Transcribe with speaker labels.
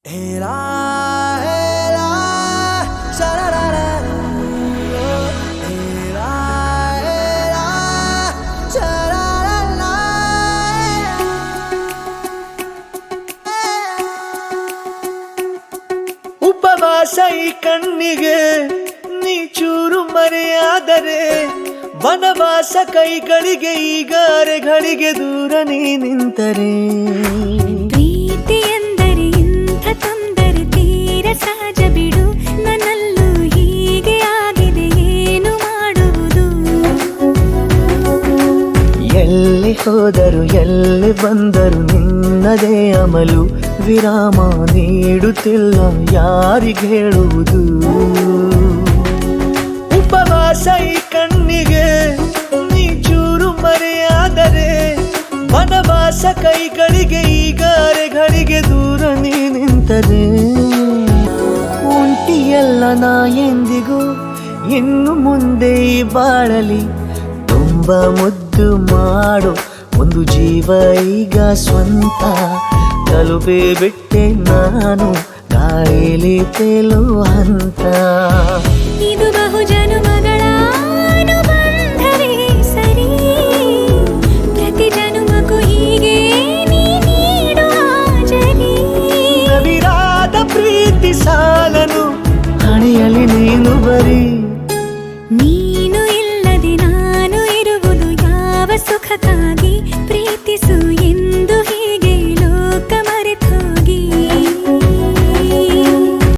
Speaker 1: Hela, hela, sha-la-la-la. Hela, hela, sha-la-la-la. ಉಪವಾಸ ಈ ಕಣ್ಣಿಗೆ ನೀ ಚೂರು ಮರೆಯಾದರೆ ವನವಾಸ ಕೈಗಳಿಗೆ ಈಗ ಅರೆಗಳಿಗೆ ದೂರ ನೀ ನಿಂತರೆ
Speaker 2: ಪ್ರೀತಿ ಎಂದರೆ ಇಂಥ ತೊಂದರೆ ತೀರ ಸಹಜ ಬಿಡು ನನ್ನಲ್ಲೂ ಹೀಗೆ ಆಗಿದೆ ಏನು ಮಾಡುವುದು
Speaker 1: ಎಲ್ಲಿ ಹೋದರು ಎಲ್ಲಿ ಬಂದರು ನಿನ್ನದೇ ಅಮಲು ವಿರಾಮ ನೀಡುತ್ತಿಲ್ಲ ಯಾರಿಗೆ ಹೇಳುವುದು ಉಪವಾಸ ಈ ಕಣ್ಣಿಗೆ ನೀ ಚೂರು ಮರೆಯಾದರೆ ವನವಾಸ ಕೈಗಳಿಗೆ ಈಗ ಅರೆಗಳಿಗೆ ದೂರ ನೀ ನಿಂತರೆ ಉಂಟಿಯಲ್ಲ ನಾ ಎಂದಿಗೂ ಇನ್ನು ಮುಂದೆ ಈ ಬಾಳಲಿ ತುಂಬ ಮುದ್ದು ಮಾಡು ಒಂದು ಜೀವ ಈಗ ಸ್ವಂತ ತಲುಪೇ ಬಿಟ್ಟೆ ನಾನು ಗಾಳಿಲಿ ತೇಲುವ ಹಂತ